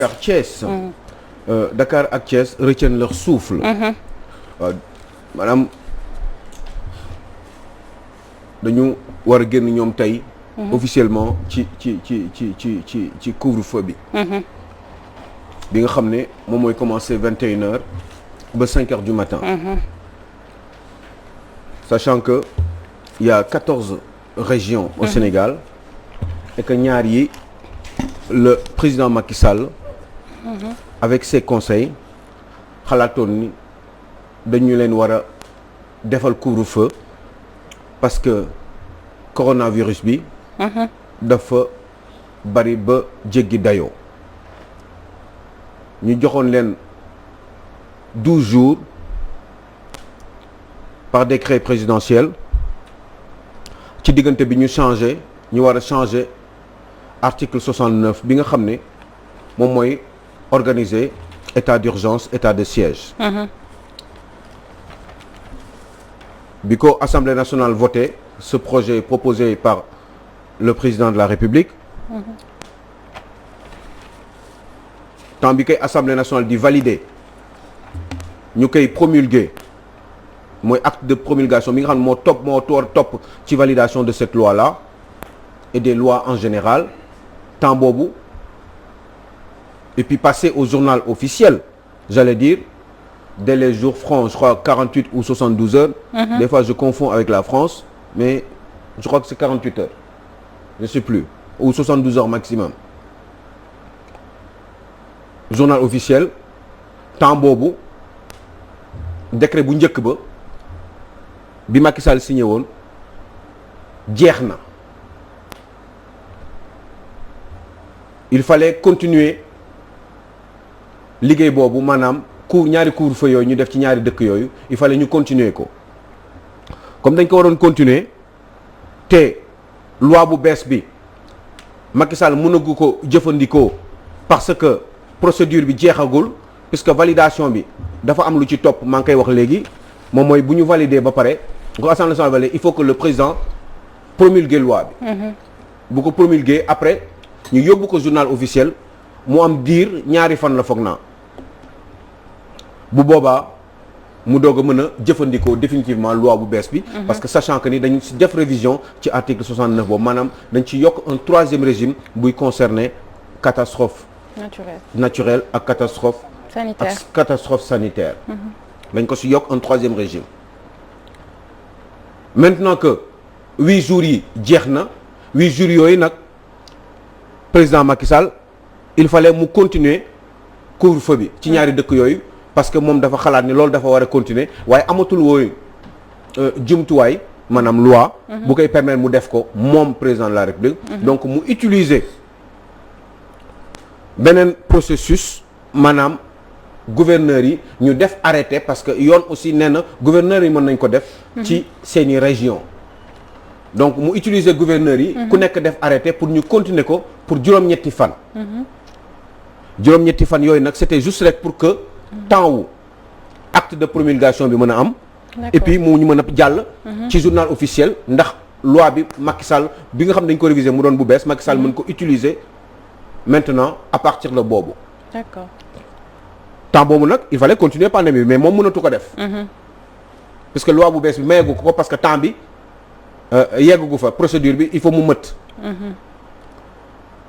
Dakar Thiès. Dakar ak Thiès retiennent leur souffle. waaw maanaam dañu war a génn ñoom tey. officiellement ci couvre-feu bi. bi nga xam ne moom mooy commencer 21h ba 5h du matin. Sachant que il y a 14 régions au Sénégal et que ñaar yi le président Macky Sall. avec ses conseils xalaatoon ni dañu leen war a defal couvre-feu parce que coronavirus bi. dafa bari ba jéggi dayoo. ñu joxoon leen 12 jours par décret présidentiel ci diggante bi ñu war a changer article 69 bi nga xam ne moom mooy organiser état d'urgence état de siège. bi ko Assemblée nationale voté ce projet proposé par le président de la République. temps bi koy Assemblée nationale di valider ñu koy promulguer mooy acte de promulgation bi nga xam ne moo topp ci validation de cette loi là et des lois en général temps boobu et puis passer au journal officiel j'allais dire dès les jours francs je crois 48 ou 72 heures. Des fois je confonds avec la France mais je crois que c'est 48 heures je sais plus ou 72 heures maximum. Journal officiel temps boobu décret bu njëkk ba bi Macky Sall signé woon jeex na il fallait continuer liggéey boobu maanaam ñaari couvre-feu yooyu ñu def ci ñaari dëkk yooyu il fallait ñu continuer ko comme dañ ko waroon continuer te loi bu bees bi Macky Sall mënagu ko jëfandikoo parce que procédure bi jeexagul puisque validation bi dafa am lu ci topp maa ngi koy wax léegi moom mooy bu ñu valider ba pare ko Assemblée nationale valide il faut que le président promulguer loi bi. bu ko promulguer après ñu yóbbu ko journal officiel mu am diir ñaari fan la foog naa bu boobaa mu doog a mën a jëfandikoo définitivement loi bu bees bi. parce que sachant que ni dañu ci def révision ci article 69 boobu maanaam dañ ci yokk un troisième régime buy concerner catastrophe. naturelle ak catastrophe sanitaire dañ ko si yokk un troisième régime maintenant que 8 jours yi jeex na 8 jours yooyu nag président Macky Sall il fallait mu continuer couvre-feu bi ci ñaari dëkk yooyu parce que moom dafa xalaat ni loolu dafa war a continuer waaye amatul wooyu jumtuwaay maanaam loi bu koy permettre mu def ko moom président de la République donc mu utiliser beneen processus maanaam gouverneurs yi ñu def arrêté parce que yoon aussi nee na gouverneurs yi mën nañ ko def ci seeni région donc mu utiliser gouverneurs yi ku nekk def arrêté pour ñu continuer ko pour juróom-ñetti fan juróom-ñetti fan yooyu nag c'était juste rek pour que temps wu acte de promulgation bi mën a am et puis mu ñu mën a jàll ci journal officiel ndax loi bi Macky Sall bi nga xam dañ ko réviser mu doon bu bees Macky Sall mën ko utiliser maintenant à partir de boobu. D'accord. temps boobu nag il fallait continuer pandémie bi mais moom mënatu ko def. parce que loi bu bees bi mayeegu ko parce que temps bi yeggu fa procédure bi il faut mu mët.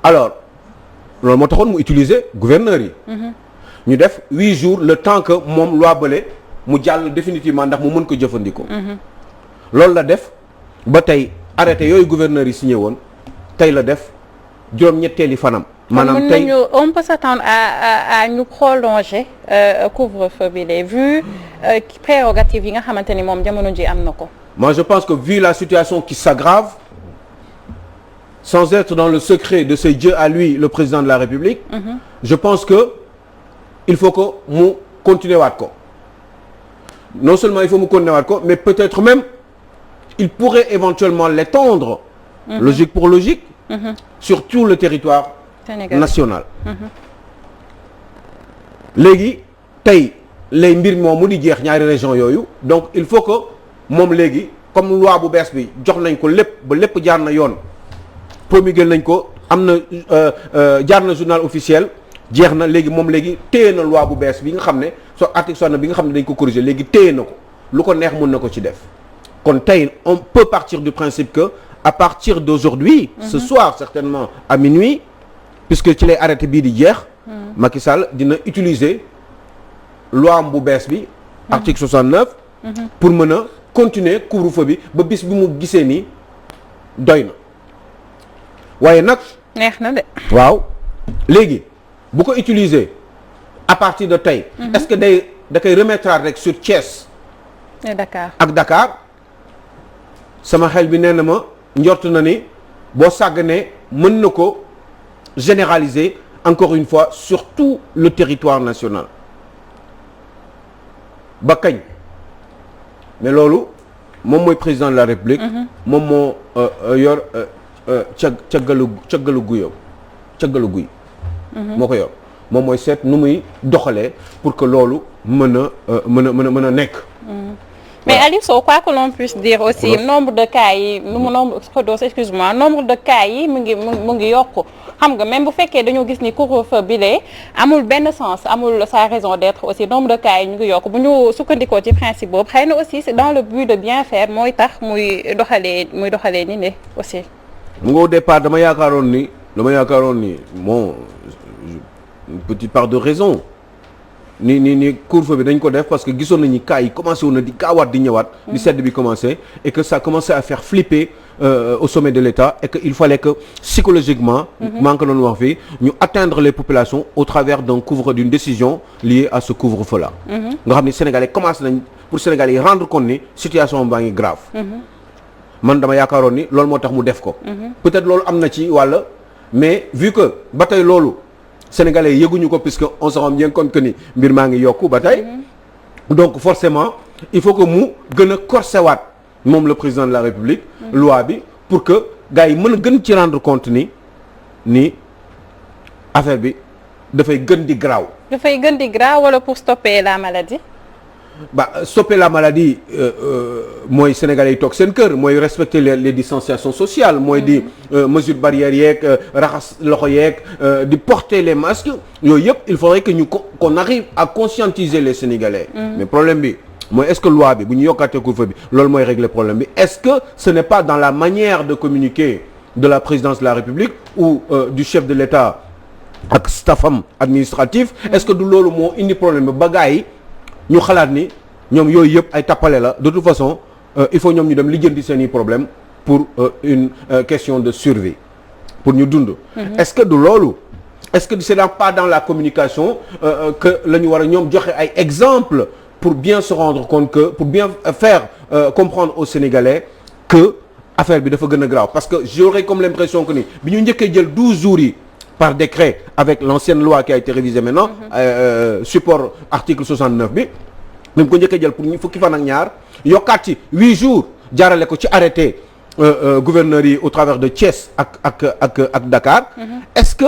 alors loolu moo taxoon mu utiliser gouverneurs yi. ñu def 8 jours le temps que moom loi bële mu jàll définitivement ndax mu mën ko jëfandikoo. loolu la def ba tey arrêté yooyu gouverneurs yi signé woon tey la def juróom-ñetteeli fanam. maanaam tey on peut s'attendre à ñu prolonger couvre-feu bi les vues prérogatives yi nga xamante ni moom jamono ji am na ko. moi je pense que vu la situation qui s'aggrave sans être dans le secret de ce Dieu à lui le président de la République. Je pense que il faut que mu continuer waat ko non seulement il faut mu continuer waat ko mais peut-être même il pourrait éventuellement l'étendre logique pour logique sur tout le territoire national léegi tey lay mbir moom mu di jeex ñaari région yooyu donc il faut que moom léegi comme loi bu bees bi jox nañ ko lépp ba lépp jaar na yoon promulgué nañ ko am na jaar na journal officiel jeex na léegi moom léegi téye na loi bu bees bi nga xam ne article 69 bi nga xam ne dañ ko corriger léegi téye na ko lu ko neex mën na ko ci def kon tey on peut partir du principe que à partir d'aujourd'hui ce soir certainement à minuit puisque ci lay arrêté bii di jeex Macky Sall dina utiliser loi am bu bees bi article 69 pour mën a continuer couvre-feu bi ba bis bi mu gisee ni doy na waaye nag neex na de waaw léegi bu ko utiliser à partir de tey est-ce que da koy remettre rek sur Thiès et Dakar ak Dakar sama xel bi nee na ma njort na ni boo sàgganee mën na ko généraliser encore une fois sur tout le territoire national ba kañ mais loolu moom mooy président de la République moom moo yor caggalu guy moo ko yor moom mooy seet nu muy doxalee pour que loolu mën a nekk mais Aliou Sow quoi que l'on puisse dire aussi nombre de cas yi nombre de cas yi mu ngi yokku xam nga même bu fekkee dañoo gis ni couvre-feu bi lee amul benn sens amul sa raison d'être aussi nombre de cas yi ñu ngi yokku bu ñu sukkandikoo ci principe boobu xëy na aussi c'est dans le but de bien faire mooy tax muy doxalee ni ne aussi mu nga au départ dama yaakaaroon ni bon une petite part de raison ni couvre-feu bi dañ ko def parce que gisoon nañu cas yi commencé woon na di gaawaat di ñëwaat di sedd bi commencé et que ça commençait à faire flipper au sommet de l'État et que il fallait que psychologiquement maa ngi ko doon wax fii ñu atteindre les populations au travers d'une décision liée à ce couvre-feu là nga xam ni Sénégalais commencé nañ pour Sénégalais yi rendre compte ni situation baa ngi grave man dama yaakaaroon ni loolu moo tax mu def ko peut-être loolu am na ci wàlla mais vu que ba tey loolu Sénégalais yëguñu ko puisque on se rend bien compte que ni mbir maa ngi yokku ba tey donc forcément il faut que mu gën a corsewaat moom le président de la République loi bi pour que gars yi mën a gën ci rendre compte ni affaire bi dafay gën di graaw wala pour stopper la maladie stopper la maladie mooy Sénégalais yi toog seen kër mooy respecter les distanciations sociales mooy di mesures barrières yeeg raxas loxo yeeg di porter les masques yooyu yëpp il faudrait que qu'on arrive à conscientiser les Sénégalais mais problème bi mooy est-ce que loi bi bu ñu yokkaatee couvre-feu bi loolu mooy régler problème bi est-ce que ce n'est pas dans la manière de communiquer de la présidence de la République ou du chef de l'État ak staffam administratif est-ce que du loolu moo indi problème bi ba gars yi ñu xalaat ni ñoom yooyu yëpp ay tappale la de toute façon il faut ñoom ñu dem lijjanti seeni problème pour une question de survie pour ñu dund est-ce que du loolu est-ce que c'est pas dans la communication que la ñu war a ñoom joxe ay exemples pour bien se rendre compte que pour bien faire comprendre aux Sénégalais que affaire bi dafa gën a grave parce que j'aurais comme l'impression que ni bi ñu njëkkee jël 12 jours yi par décret avec l'ancienne loi qui a été révisée maintenant support article 69 bi même ko njëkkee jël pour ñu fukki fan ak ñaar yokkaat ci 8 jours jaarale ko ci arrêté gouverneurs yi au travers de Thiès ak Dakar est-ce que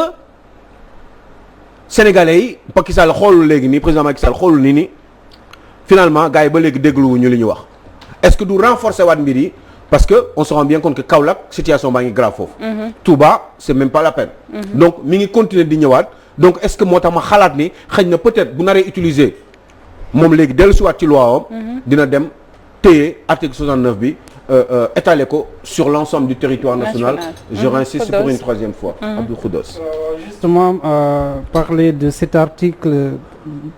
Sénégalais yi Macky Sall xoolul léegi nii président Macky Sall xoolul ni finalement gars yi ba léegi dégluwuñu li ñu wax est-ce que du renforcer waat mbir yi parce que on se rend bien compte que Kaolack situation baa ngi grave foofu Touba c'est même pas la peine donc mi ngi continuer di ñëwaat donc est-ce que moo tax ma xalaat ni xëy na peut-être bu naree utiliser moom léegi dellusiwaat ci loi am dina dem téye article 69 bi étaler ko sur l'ensemble du territoire national je réinsiste pour une troisième fois Abdou Khoudoss justement parler de cet article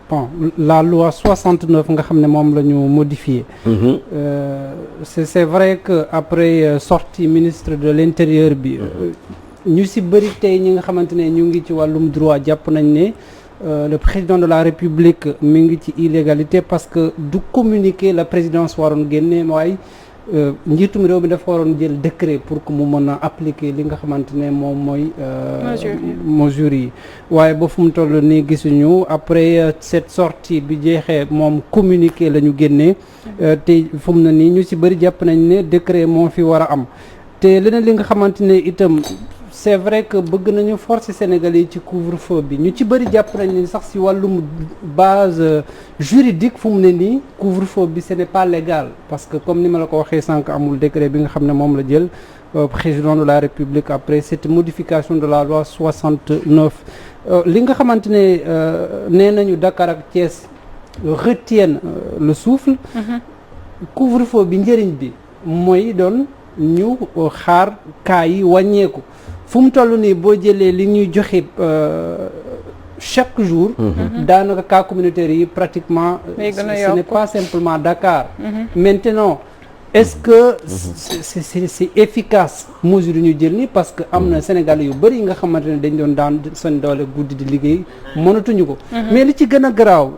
bon la loi 69 nga xam ne moom la ñu modifié c'est vrai que après sortie ministre de l'intérieur bi ñu si bëri tey ñi nga xamante ne ñu ngi ci wàllum droit jàpp nañ ne le président de la République mi ngi ci illégalité parce que du communiquer la présidence waroon génne waaye njiitum réew mi dafa waroon jël décret pour que mu mën a appliquer li nga xamante ne moom mooy mesures yi waaye ba fu mu toll nii gisuñu après cette sortie bi jeexee moom communiqué la ñu génnee te fu mu ne nii ñu ci bëri jàpp nañ ne décret moo fi war a am te leneen li nga xamante ne itam c'est vrai que bëgg nañu forcer Sénégalais yi ci couvre-feu bi ñu ci bëri jàpp nañ ni sax si wàllum base juridique fu mu ne nii couvre-feu bi ce n'est pas légal parce que comme ni ma la ko waxee sànq amul décret bi nga xam ne moom la jël président de la République après cette modification de la loi 69 li nga xamante ne nee nañu Dakar ak Thiès retiennent le souffle. Couvre-feu bi njëriñ bi mooy doon ñu xaar cas yi wàññeeku fu mu toll nii boo jëlee li ñuy joxe chaque jour. daanaka cas communautaire yi pratiquement. ce n'est pas simplement Dakar. Maintenant est-ce que c'est efficace mesure yu ñu jël nii parce que am na Sénégalais yu bëri yi nga xamante ne dañ doon daan seen doole guddi di liggéey mënatuñu ko. mais li ci gën a garaaw.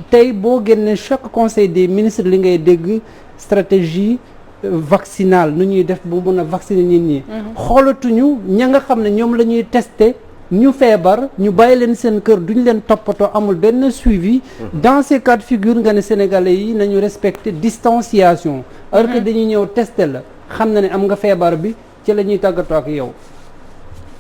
tey boo génnee chaque conseil des ministres li ngay dégg stratégie vaccinale nu ñuy def bu mën a vacciner nit ñi. xoolatuñu ña nga xam ne ñoom la ñuy tester ñu feebar ñu bàyyi leen seen kër duñ leen toppatoo amul benn suivi. dans ces cas de figure nga ne sénégalais yi nañu respecter distanciation. alors que dañuy ñëw tester la xam na ne am nga feebar bi ci la ñuy tàggatoo ak yow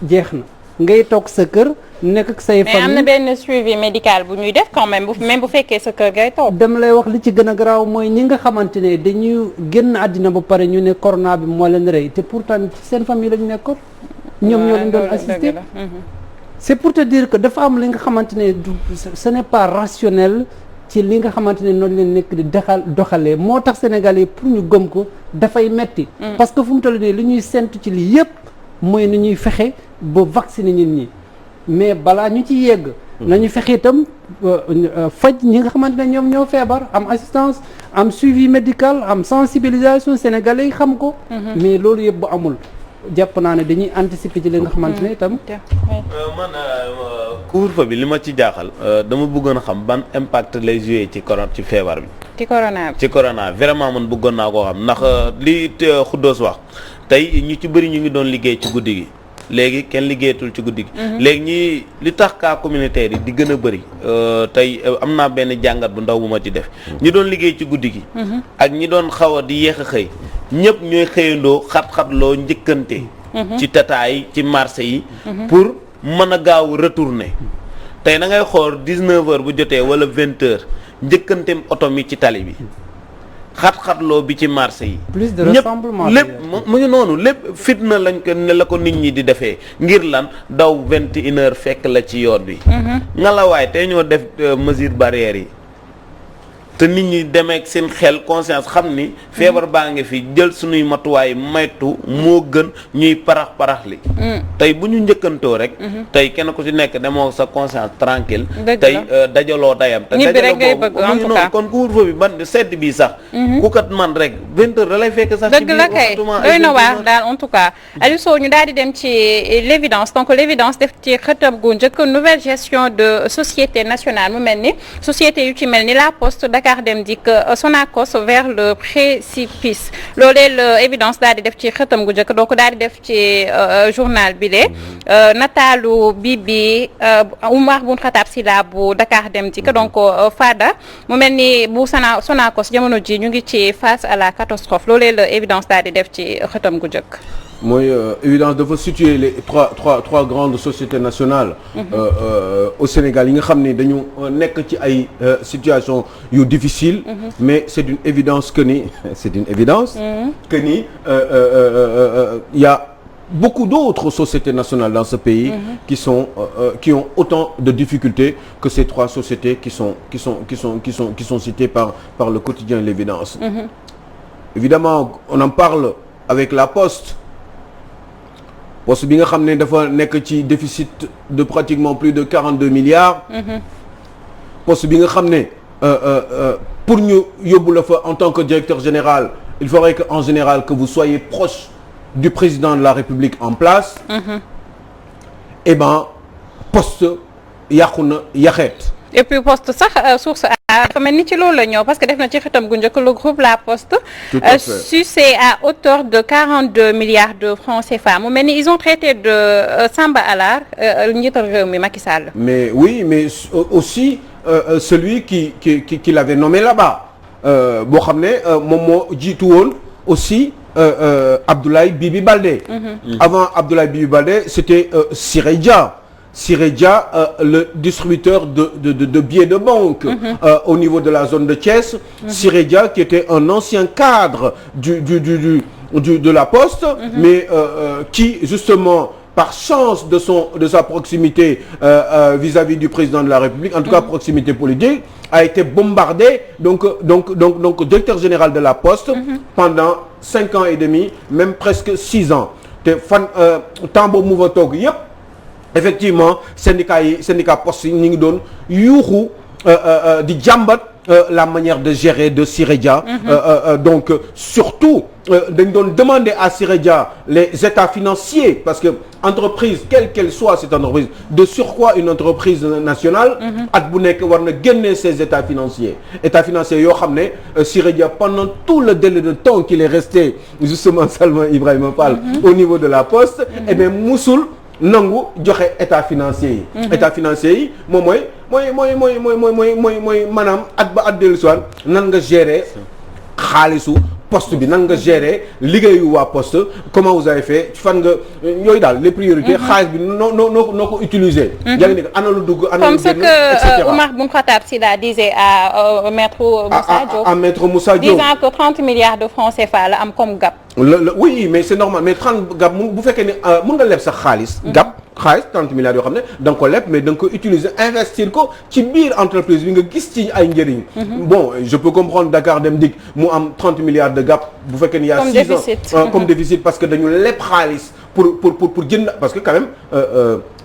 jeex na ngay toog sa kër. nekk ak say famille mais am na benn suivi médical bu ñuy def quand même bu fekkee sa kër ngay toog. dama lay wax li ci gën a garaaw mooy ñi nga xamante ne dañuy génn àddina ba pare ñu ne corona bi moo leen rey te pourtant seen famille lañu nekkoon. ñoom ñoo leen doon assister. c'est pour te dire que dafa am li nga xamante ne ce n'est pas rationnel ci li nga xamante ne noonu leen nekk di doxalee moo tax Sénégalais pour ñu gëm ko dafay metti parce que fu mu toll nii li ñuy séntu ci lii yépp mooy ni ñuy fexe ba vacciner nit ñi. mais balaa ñu ci yegg nañu fexe itam faj ñi nga xamante ne ñoom ñoo feebar am assistance am suivi médical am sensibilisation sénégalais yi xam ko mais loolu yëpp bu amul jàpp naa ne dañuy anticiper ci li nga xamante ne itam man couvre-feu bi li ma ci jaaxal dama bëggoon a xam ban impact lay jouer ci feebar bi ci corona vraiment man bëggoon naa koo xam ndax li Xuddoos wax tey ñu ci bëri ñu ngi doon liggéey ci guddi gi léegi kenn liggéeyatul ci guddi gi léegi li tax cas communautaire yi di gën a bëri tey am naa benn jàngat bu ndaw bu ma ci def ñi doon liggéey ci guddi gi ak ñi doon xaw a di yéex a xëy ñëpp ñooy xëyandoo xat-xatloo njëkkante ci tataay ci marché yi pour mën a gaaw retourner tey da ngay xool 19h bu jotee wala 20h njëkkanteem oto mi ci tali bi xat-xatloo bi ci marché yi. plus de rassemblement lépp mu ngi noonu lépp fitna lañ ko ne la ko nit ñi di defee ngir lan daw 21h fekk la ci yoon bi. ngalawaay tey ñoo def mesure barrière yi te nit ñi demeek seen xel conscience xam ni feebar baa ngi fi jël suñuy matuwaay maytu moo gën ñuy parax li tey bu ñu njëkkantoo rek tey kenn ku ci nekk demoo sa conscience tranquille tey dajaloo dayam te dajaloo boobu mu ngi noonu kon couvre-feu bi ban sedd bi sax ku kat man rek 20h da lay fekk sax dëgg la kay doy na waar daal en tout cas Aliou Sow ñu daal di dem ci l'évidence donc l'évidence def ci xëtam gu njëkk nouvelle gestion de société nationale mu mel ni société yu ci mel ni La Poste Dakar Dem Dikk Sonacos vers le précipice loolee la évidence daal di def ci xëtam gu njëkk donc daal di def ci journal bi le nataalu Bibi Oumar Boun Khatab Sylla bu Dakar Dem Dikk donc Fada mu mel ni bu Sonacos jamono ji ñu ngi ci face à la catastrophe loolee la évidence daal di def ci xëtam gu njëkk mooy évidence dafa situer les trois grandes sociétés nationales au Sénégal yi nga xam ne dañu nekk ci ay situation yu difficile mais c'est une évidence que ni y a beaucoup d'autres sociétés nationales dans ce pays qui ont autant de difficultés que ces trois sociétés qui sont citées par le quotidien L'Évidence. Évidemment on en parle avec La Poste bi nga xam ne dafa nekk ci déficit de pratiquement plus de 42 milliards poste bi nga xam ne pour ñu yóbbu la fa en tant que directeur général il faudrait que en général que vous soyez proche du président de la République en place et ben poste yàqu na yaxeet et puis Poste sax source dafa mel ni ci loolu la ñëw parce que def na ci xëtam gu njëkk le groupe La Poste sucé à hauteur de 42 milliards de francs CFA mu mel ni ils ont traité de Samba Alar njiital réew mi Macky Sall. mais oui mais aussi celui qui l'avait nommé là-bas boo xam ne moom moo jiitu woon aussi Abdoulaye Bibi Baldé. Avant Abdoulaye Bibi Baldé, c'était Siré Dia. Siré Dia, le distributeur de billets de banque au niveau de la zone de Thiès. Siré Dia, qui était un ancien cadre de la Poste, mais qui justement par chance de sa proximité vis-à-vis du président de la République, en tout cas proximité politique, a été bombardé donc directeur général de la Poste pendant 5 ans et demi, même presque 6 ans. te fan temps boobu mu fa toog yëpp effectivement syndicat poste yi ñu ngi doon yuuxu di jàmbat la manière de gérer de Siré Dia. Donc surtout dañ doon demander à Siré Dia les états financiers parce que entreprise quelle qu'elle soit cette entreprise de surcroît une entreprise nationale at bu nekk war na génne ses états financiers yoo xam ne Siré Dia pendant tout le délai de temps qu'il est resté justement Salma Ibrahima Fall au niveau de la Poste et bien musul nangu joxe état financier yi état financier yi moom mooy maanaam at ba at dellu soir nan nga gérer xaalisu poste bi nan nga gérer liggéeyu waa poste comment vous avez fait fan nga yooyu daal les priorités xaalis bi noo ko utiliser yaa ngi ne ana lu dugg ana lu génn et cetera. Comme ce que Oumar Boun Khattab Sylla disait à Maître Moussa Diop à Maître Moussa Diop disant que 30 milliards de francs CFA la am comme gap. Oui mais c'est normal mais 30 gap bu fekkee ne mën nga leb sa xaalis gap xaalis 30 milliards yoo xam ne da nga ko leb mais da nga ko utiliser investir ko ci biir entreprise bi nga gis ci ay njëriñ. Bon je peux comprendre Dakar Dem Dikk mu am 30 milliards de gap bu fekkee ne y a 6 ans comme déficit parce que dañu leb xaalis pour jënd parce que quand même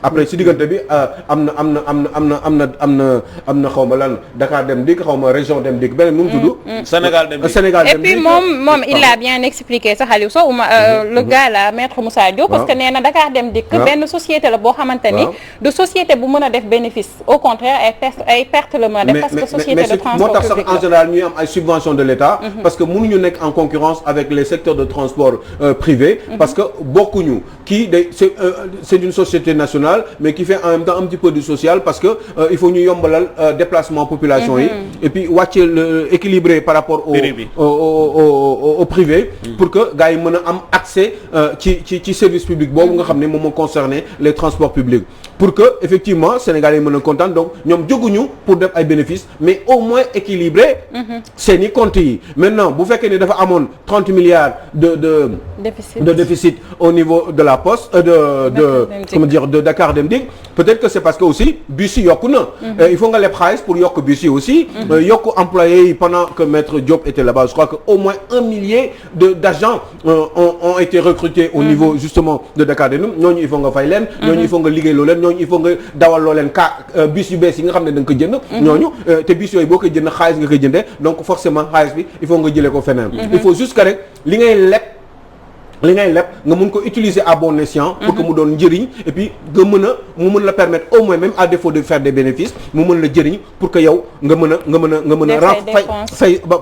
après si diggante bi am na xaw ma lan Dakar Dem Dikk xaw ma région Dem Dikk beneen nu mu tudd. Sénégal Dem Dikk Sénégal Dem Dikk. Et puis moom il a bien expliqué sax Aliou Sow le gars là Maître Moussa Diop. parce que nee na Dakar Dem Dikk benn société la boo xamante ni. du société bu mën a def bénéfice au contraire ay perte la mën a def. parce que société de transport moo tax sax en général ñuy am ay subventions de l'État. parce que mënuñu nekk en concurrence avec les secteurs de transport privé. parce que bokkuñu kii day c'est une société nationale mais qui fait en même temps un petit peu du social parce que il faut ñu yombalal déplacement population yi. et puis wàcce le équilibré par rapport au privé. pour que gars yi mën a am accès ci service public boobu nga xam ne moom moo concerné les transports publics. pour que effectivement Sénégalais yi mën a kontaan donc ñoom jóguñu pour def ay bénéfices mais au moins équilibré. seeni comptes yi maintenant bu fekkee ne dafa amoon 30 milliards de déficit au niveau de la Poste comment dire de Dakar Dem Dikk peut-être que c'est parce que aussi bus yi yokku na. il faut nga leb xaalis pour yokk bus yi aussi. yokk employés yi pendant que Maître Diop était là-bas je crois que au moins 1 millier d'agents ont été recrutés au niveau justement de Dakar Dem Dikk ñooñu il faut nga fay leen. ñooñu il faut nga liggéey loo leen ñooñu il faut nga dawal loo leen bus yu bees yi nga xam ne da nga ko jënd. ñooñu te bus yooyu boo koy jënd xaalis nga koy jëndee donc forcément xaalis bi il faut nga jëlee ko feneen. il faut juste que rek li ngay leb nga mun ko utiliser à bon escient pour que mu doon njëriñ et puis mu mën la permettre au moins même à défaut de faire des bénéfices mu mën la jëriñ pour que yow nga mën a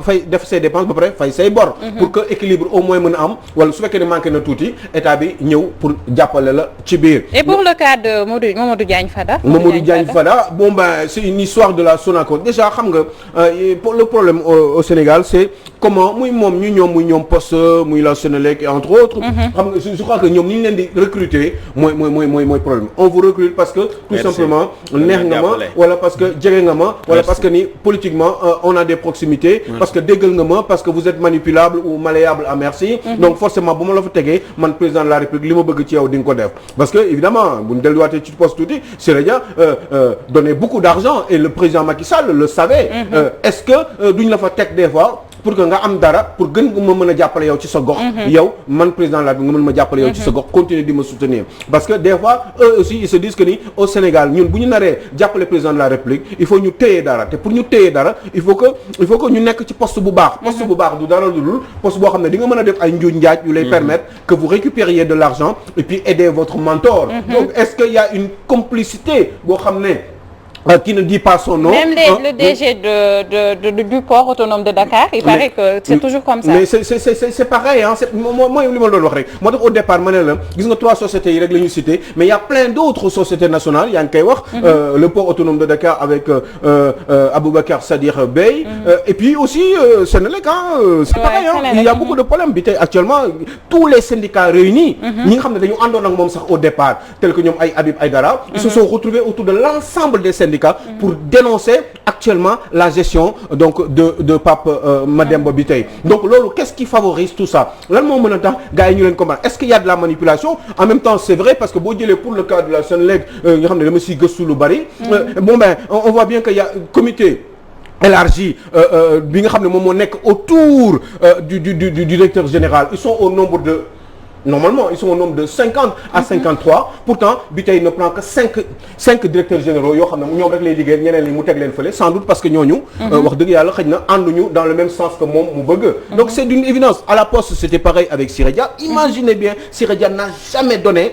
fay def say dépenses ba pare fay say bor pour que équilibre au moins mën a am wala su fekkee ne manqué na tuuti état bi ñëw pour jàppale la ci biir. Et pour le cas de Mamadou Diagne Fada. Bon ben c'est une histoire de la Sonaco déjà xam nga le problème au Sénégal c'est comment muy ñoom Poste muy la Sénélec et entre autres. xam nga je crois que ñoom ni ñu leen di recruter mooy problème on vous recrute parce que tout simplement neex nga ma wala parce que jege nga ma wala parce que ni politiquement on a des proximités parce que déggal nga ma parce que vous êtes manipulable ou malléable à merci donc forcément bu ma la fa tegee man président de la République li ma bëgg ci yow di nga ko def parce que évidemment bu ñu delluwaatee ci poste tuuti Siré Dia donnait beaucoup d'argent et le président Macky Sall le savait est-ce que duñ la fa teg des fois pour que nga am dara pour gën ma mën a jàppale yow ci sa gox yow man président la bi nga mën ma jàppale yow ci sa gox continuer di ma soutenir parce que des fois eux aussi ils se disent que ni au Sénégal ñun bu ñu naree jàppale président de la République il faut ñu téye dara te pour ñu téye dara il faut que ñu nekk ci poste bu baax poste bu baax du dara lu dul poste boo xam ne di nga mën a def ay njuuj njaaj yu lay permettre que vous récupériez de l'argent et puis aider votre mentor donc est-ce qu'il y a une complicité boo xam ne qui ne dit pas son nom. Même le DG du port autonome de Dakar, il paraît que c'est toujours comme ça. Mais c'est pareil, hein. Moi li ma doon wax rek moo tax au départ ma ne la gis nga 3 sociétés yi rek la ñu cité mais il y a plein d'autres sociétés nationales yaa ngi koy wax. Le port autonome de Dakar avec Aboubacar Sadikh Bèye. Et puis aussi Senelec, c'est pareil, hein. Il y a beaucoup de problèmes bi tey actuellement tous les syndicats réunis. ñi nga xam ne dañu àndoon ak moom sax au départ tel que ñoom ay Habib Aïdara. Ils se sont retrouvés autour de l'ensemble des syndicats pour dénoncer actuellement la gestion donc de Pape Mademba bi tey donc loolu qu'est-ce qui favorise tout ça lan moo mën a tax gars yi ñu leen comprendre est-ce qu'il y a de la manipulation en même temps c'est vrai parce que boo jëlee pour le cas de la Senelec nga xam ne dama siy gëstu lu bari bon ben on voit bien que y a comité élargi bi nga xam ne moom moo nekk autour du directeur général ils sont au nombre de normalement ils sont au nombre de 50 à 53 pourtant bi tey ne prend que 5 directeurs généraux yoo xam ne ñoom rek lay liggéey ñeneen ñi mu teg leen fële sans doute parce que ñooñu wax dëgg yàlla xëy na ànduñu dans le même sens que moom mu bëgg donc c'est d'une évidence à la poste c'était pareil avec Siré Dia imaginez bien Siré Dia n'a jamais donné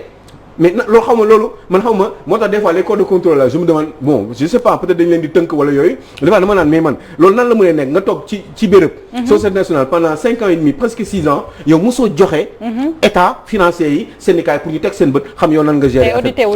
mais loolu xaw ma loolu man xaw ma moo tax des fois les corps de contrôle là je me demande bon je sais pas peut-être dañ leen di tënk wala yooyu des fois dama naan mais man loolu nan la mënee nekk nga toog ci béréb société nationale pendant 5 ans et demi presque 6 ans yow mosoo joxe état financier yi syndicats yi pour ñu teg seen bët xam yow nan nga gérer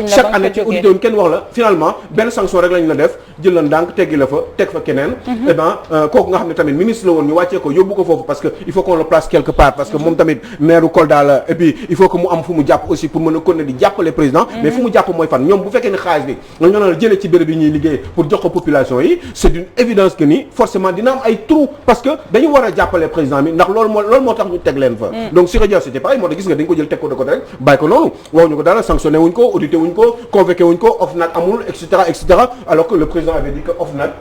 chaque année ci audité wuñ kenn wax la finalement benn sanction rek lañ la def jël la ndànk teggi la fa teg fa keneen et ben kooku nga xam ne tamit ministre la woon ñu wàccee ko yóbbu ko foofu parce que il faut qu'on le place quelque part parce que moom tamit maire Kolda la et puis il faut que mu am fu mu jàpp aussi pour mën a continuer di jàppale président mais fu mu jàpp mooy fan ñoom bu fekkee ne xaalis bi nga ñoo la jëlee ci béréb yi ñuy liggéey pour jox ko population yi c'est d'une évidence que ni forcément dina am ay trous parce que dañu war a jàppale président bi ndax loolu moo tax ñu teg leen fa donc Siré Dia c'était pareil moo tax gis nga dañ ko jël teg ko de côté rek bàyyi ko noonu waxuñu ko dara sanctionné wuñ ko audité wuñ ko convoqué wuñ ko OFNAC amul et cetera alors que le président avait dit que OFNAC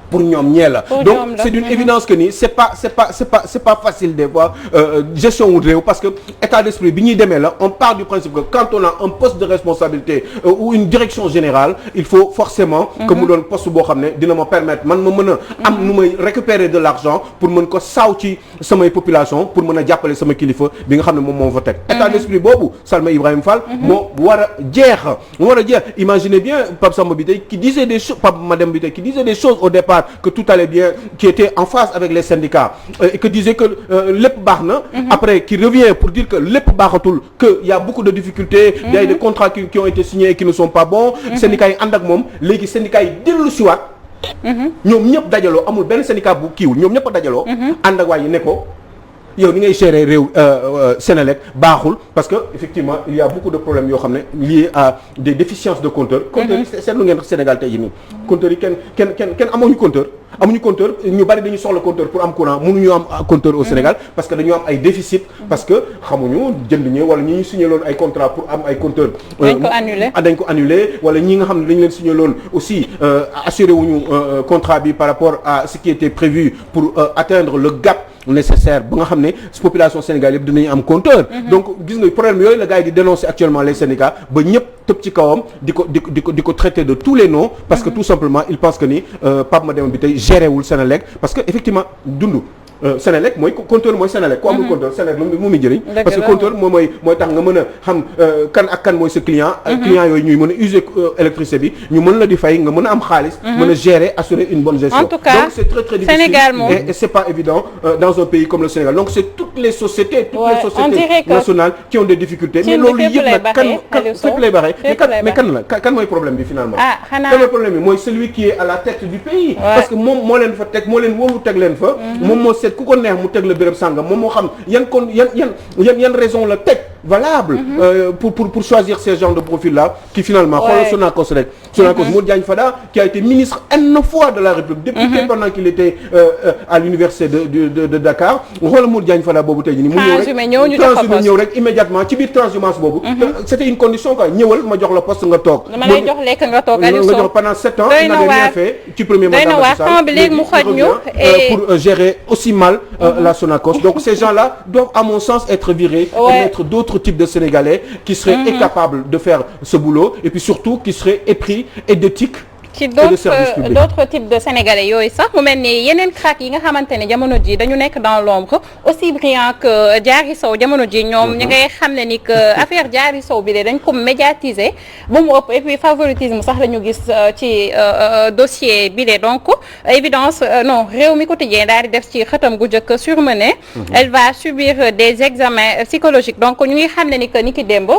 pour ñoom ñee la donc c'est d'une évidence que ni c'est pas facile des fois gestion wu réew parce que état d'esprit bi ñuy demee la on part du principe que quand on a un poste de responsabilité ou une direction générale il faut forcément que mu doon poste boo xam ne dina ma permettre man ma mën a am nu may récupérer de l'argent pour mën ko saaw ci samay population pour mën a jàppale sama kilifa bi nga xam ne moom moo fa teg état d'esprit boobu Salma Ibrahima Fall moo war a jeex imaginez bien Pape Samba bi tey qui disait des choses Pape Mademba bi tey qui disait des choses au départ que tout allait bien qui était en phase avec les syndicats et que disait que lépp baax na après qui revient pour dire que lépp baaxatul que il y a beaucoup de difficultés il y a des contrats qui ont été signés et qui ne sont pas bons syndicats yi ànd ak moom léegi syndicats yi dellu siwaat ñoom ñëpp dajaloo amul benn syndicat bu kiiwul ñoom ñëpp a dajaloo ànd ak waa yi ne ko yow ni ngay gérer réew Senelec baaxul parce que effectivement il y a beaucoup de problèmes yoo xam ne liés à des déficiences de compteurs compteurs yi seetlu ngeen Sénégal tey jii nii compteurs yi kenn amuñu compteur ñu bari dañu soxla compteur pour am courant mënuñu am compteur au Sénégal parce que dañu am ay déficit parce que xamuñu jënd ñi wala ñi ñu signé loon ay contrat pour am ay compteur dañ ko annulé wala ñi nga xam ne dañu leen signé loon aussi assuré wuñu contrat bi par rapport à ce qui était prévu pour atteindre le gap nécessaire ba nga xam ne population sénégalaise yëpp dinañu am compteur donc gis nga problème yooyu la gars yi di dénoncer actuellement les syndicats ba ñëpp tëb ci kawam di ko traiter de tous les noms parce que tout simplement ils pensent que ni Pape Mademba bi tey géré wul Senelec parce que effectivement dund Senelec mooy compteur mooy Senelec ku amul compteur Senelec mu muy jëriñ parce que compteur mooy tax nga mën a xam kan ak kan mooy sa client yooyu ñuy mën a user électricité bi ñu mën la di fay nga mën a am xaalis mën a gérer assurer une bonne gestion en tout cas donc c'est très très difficile et c'est pas évident dans un pays comme le Sénégal donc c'est toutes les sociétés nationales qui ont des difficultés mais loolu yëpp nag fépp lay baxee mais kan mooy problème bi finalement kan mooy problème bi mooy celui qui est à la tête du pays parce que moom moo leen fa teg moo leen wóolu teg leen fa moom moo ku ko neex mu teg la béréb sàngam moom moo xam yan raison la teg valable pour choisir ces genres de profils là qui finalement xoolal Sonacos rek Modou Diagne Fada qui a été ministre N fois de la République député pendant qu'il était à l'université de Dakar xoolal Modou Diagne Fada boobu tey jii nii mu ñëw rek immédiatement ci biir transhumance boobu c'était une condition quoi ñëwal ma jox la poste nga toog dama lay jox lekk nga toog Aliou Sow nga jox pendant 7 ans il n'avait rien fait ci premier mandat pour gérer aussi mal la Sonacos donc ces gens-là doivent à mon sens être virés et mettre d'autres types de Sénégalais qui seraient incapables de faire ce boulot et puis surtout qui seraient épris et d'éthique ci d'autres types de sénégalais yooyu sax mu mel ni yeneen crack yi nga xamante ne jamono ji dañu nekk dans l'ombre aussi brillant que Diary Sow jamono ji ñoom ñi ngay xam ne ni que affaire Diary Sow bi de dañ ko médiatiser ba mu ëpp et puis favoritisme sax lañu gis ci dossier bi de donc évidence non Rewmi Quotidien daal di def ci xëtam gu njëkk surmené elle va subir des examens psychologiques donc ñu ngi xam ne ni que ni ki démb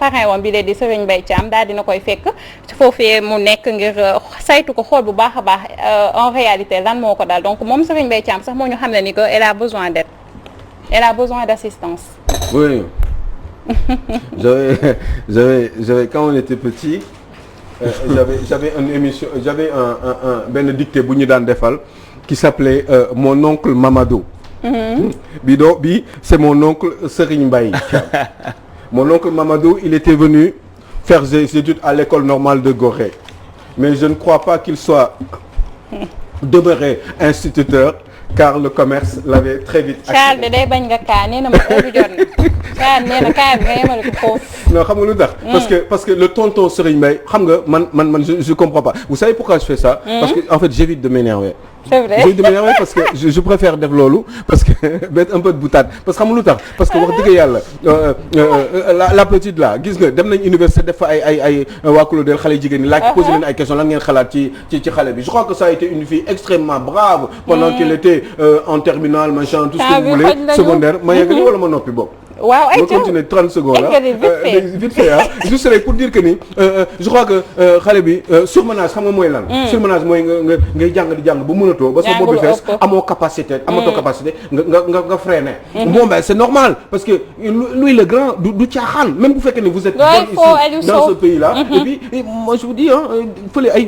parrain wam bi de di Serigne Mbaye Thiam daal dina koy fekk foofee mu nekk ngir saytu ko xool bu baax a baax en réalité lan moo ko daal donc moom Serigne Mbaye Thiam sax moo ñu xam ne ni que elle a besoin d'aide elle a besoin d'assistance. Oui. j'avais quand on était petit j'avais une émission j'avais un benn dicté bu ñu daan defal qui s'appelait mon oncle Mamadou. bi c'est mon oncle Serigne Mbaye Thiam. Mon oncle Mamadou il était venu faire ses études à l'école normale de Gorée mais je ne crois pas qu'il soit demeuré instituteur car le commerce l'avait très vite accepté. Charles de day bañ nga kaa nee na ma heure bi jot na Charles nee na kaa bi nga yemale ko foofu. non xam nga lu tax. parce que le tonton Serigne Mbaye xam nga man je comprends pas vous savez pourquoi je fais ça. Parce que en fait j'évite de m'énerver. C'est vrai j'évite de m'énerver parce que je préfère def loolu parce que mettre un peu de boutade parce que xam nga lu tax parce que wax dëgg yàlla la petite là gis nga dem nañ université def fa ay waa Claudel xale jigéen ñi laaj poser leen ay questions lan ngeen xalaat ci xale bi je crois que ça a été une fille extrêmement brave pendant qu'elle était en terminale machin tout ce que vous voulez secondaire ma yeggali wala ma noppi bokk. waaw ay ma continuer 30 secondes là vite fait ah juste rek pour dire que ni je crois que xale bi surmenage xam nga mooy lan. surmenage mooy nga ngay jàng di jàng ba mënatoo ba sa bopp bi fees amoo capacité nga freiner. bon ben c'est normal parce que lui le grand du caaxaan même bu fekkee ne vous êtes bonne ici dans ce pays là et puis moi je vous dis fële ay